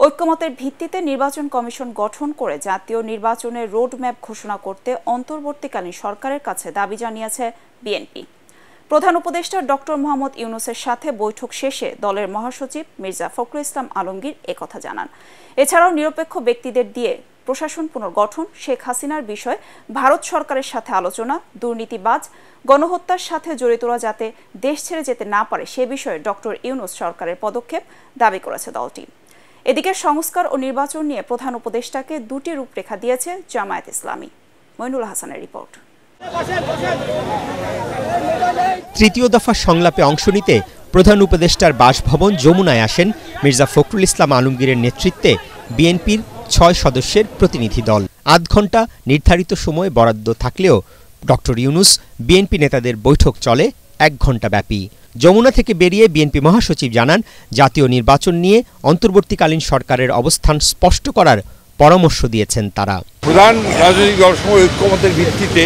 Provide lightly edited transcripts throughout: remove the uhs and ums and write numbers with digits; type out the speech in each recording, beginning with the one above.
ঐক্যমতের ভিত্তিতে নির্বাচন কমিশন গঠন করে জাতীয় নির্বাচনের রোডম্যাপ ঘোষণা করতে অন্তর্বর্তীকালীন সরকারের কাছে দাবি জানিয়েছে বিএনপি। প্রধান উপদেষ্টা ডক্টর মোহাম্মদ ইউনূসের সাথে বৈঠক শেষে দলের মহাসচিব মির্জা ফখরুল ইসলাম আলমগীর একথা জানান। এছাড়াও নিরপেক্ষ ব্যক্তিদের দিয়ে প্রশাসন পুনর্গঠন, শেখ হাসিনার বিষয়ে ভারত সরকারের সাথে আলোচনা, দুর্নীতিবাজ, গণহত্যার সাথে জড়িতরা যাতে দেশ ছেড়ে যেতে না পারে সে বিষয়ে ডক্টর ইউনূস সরকারের পদক্ষেপ দাবি করেছে দলটি। এদিকে সংস্কার ও নির্বাচন নিয়ে প্রধান উপদেষ্টাকে দুটি রূপরেখা দিয়েছে জামায়াত ইসলামী। মইনুল হাসানের রিপোর্ট। তৃতীয় দফা সংলাপে অংশ নিতে প্রধান উপদেষ্টার বাসভবন যমুনায় আসেন মির্জা ফখরুল ইসলাম আলমগীরের নেতৃত্বে বিএনপির ৬ সদস্যের প্রতিনিধি দল। আধ ঘণ্টা নির্ধারিত সময় বরাদ্দ থাকলেও ডক্টর ইউনূস বিএনপি নেতাদের বৈঠক চলে ১ ঘণ্টা ব্যাপী। যমুনা থেকে বেরিয়ে বিএনপি মহাসচিব জানান, জাতীয় নির্বাচন নিয়ে অন্তর্বর্তীকালীন সরকারের অবস্থান স্পষ্ট করার পরামর্শ দিয়েছেন তারা। প্রধান রাজনৈতিক দলসমূহ ঐক্যমতের ভিত্তিতে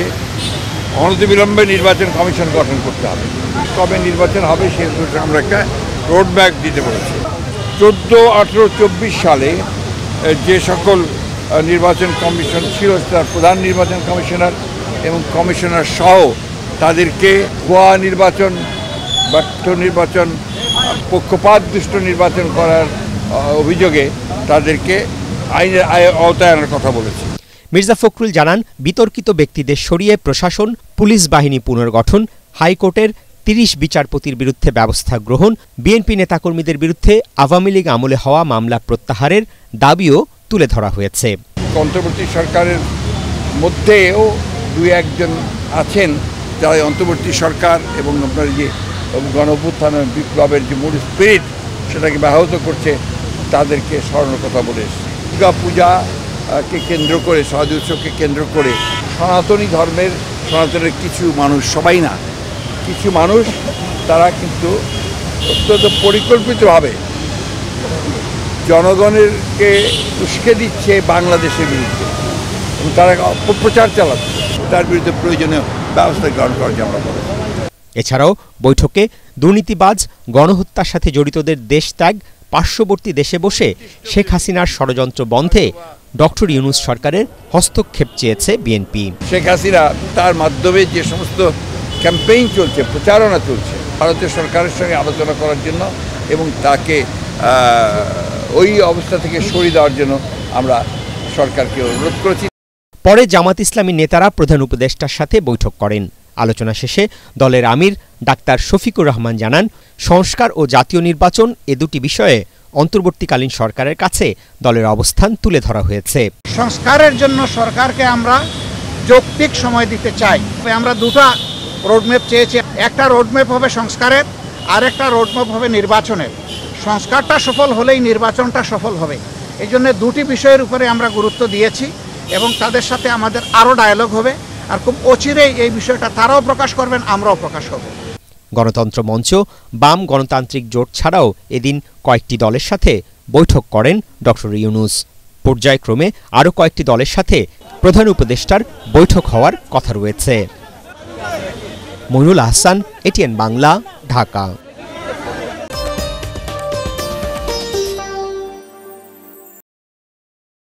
অনতিবিলম্বে নির্বাচন কমিশন গঠন করতে হবে। কবে নির্বাচন হবে সে আমরা একটা রোডম্যাপ দিতে বলেছি। 14, 18, 24 সালে যে সকল নির্বাচন কমিশন ছিল তার প্রধান নির্বাচন কমিশনার এবং কমিশনার সহ তাদেরকে ভুয়া নির্বাচন, ব্যর্থ নির্বাচন, পক্ষপাত দুষ্ট নির্বাচন করার অভিযোগে তাদেরকে আইনের আওতায় আনার কথা বলেছে। মির্জা ফখরুল জানান, বিতর্কিত ব্যক্তিদের সরিয়ে প্রশাসন, পুলিশ বাহিনী পুনর্গঠন, হাইকোর্টের ৩০ বিচারপতির বিরুদ্ধে ব্যবস্থা গ্রহণ, বিএনপি নেতাকর্মীদের বিরুদ্ধে আওয়ামী লীগ আমলে হওয়া মামলা প্রত্যাহারের দাবিও তুলে ধরা হয়েছে। অন্তর্বর্তী সরকারের মধ্যেও ২-১ আছেন যারা অন্তর্বর্তী সরকার এবং আপনার যে গণঅভ্যুত্থান বিপ্লবের যে মূল স্পিরিট সেটাকে ব্যাহত করছে, তাদেরকে স্মরণের কথা বলে এসেছে। দুর্গা পূজাকে কেন্দ্র করে, সহজ উৎসবকে কেন্দ্র করে সনাতনের কিছু মানুষ, সবাই না, কিছু মানুষ তারা কিন্তু অত্যন্ত পরিকল্পিতভাবে জনগণেরকে উস্কে দিচ্ছে বাংলাদেশের বিরুদ্ধে এবং তারা অপপ্রচার চালাচ্ছে। তার বিরুদ্ধে প্রয়োজনীয় ব্যবস্থা গ্রহণ করার জন্য আমরা বলেছি। এছাড়াও বৈঠকে দুর্নীতিবাজ, গণহত্যার সাথে জড়িতদের দেশ ত্যাগ, পার্শ্ববর্তী দেশে বসে শেখ হাসিনার ষড়যন্ত্র বন্ধে ডক্টর ইউনূস সরকারের হস্তক্ষেপ চেয়েছে বিএনপি। শেখ হাসিনা তার মাধ্যমে যে সমস্ত ক্যাম্পেইন চলছে, প্রচারণা চলছে, ভারতের সরকারের সঙ্গে আলোচনা করার জন্য এবং তাকে ওই অবস্থা থেকে সরিয়ে দেওয়ার জন্য আমরা সরকারকে অনুরোধ করেছি। পরে জামাত ইসলামী নেতারা প্রধান উপদেষ্টার সাথে বৈঠক করেন। আলোচনা শেষে দলের আমির ডাক্তার শফিকুর রহমান জানান, সংস্কার ও জাতীয় নির্বাচন এ দুটি বিষয়ে অন্তর্বর্তীকালীন সরকারের কাছে দলের অবস্থান তুলে ধরা হয়েছে। সংস্কারের জন্য সরকারকে আমরা যৌক্তিক সময় দিতে চাই। আমরা দুটো রোডম্যাপ চেয়েছি, একটা রোডম্যাপ হবে সংস্কারের, আর একটা রোডম্যাপ হবে নির্বাচনের। সংস্কারটা সফল হলেই নির্বাচনটা সফল হবে। এই জন্য দুটি বিষয়ের উপরে আমরা গুরুত্ব দিয়েছি এবং তাদের সাথে আমাদের আরও ডায়ালগ হবে। আর খুব অচিরেই এই বিষয়টা তারাও প্রকাশ করবেন, আমরাও প্রকাশ করব। গণতন্ত্র মঞ্চ, বাম গণতান্ত্রিক জোট ছাড়াও এদিন কয়েকটি দলের সাথে বৈঠক করেন ডক্টর ইউনূস। পর্যায়ক্রমে আরও কয়েকটি দলের সাথে প্রধান উপদেষ্টার বৈঠক হওয়ার কথা রয়েছে। মইনুল হাসান, এটিএন বাংলা, ঢাকা।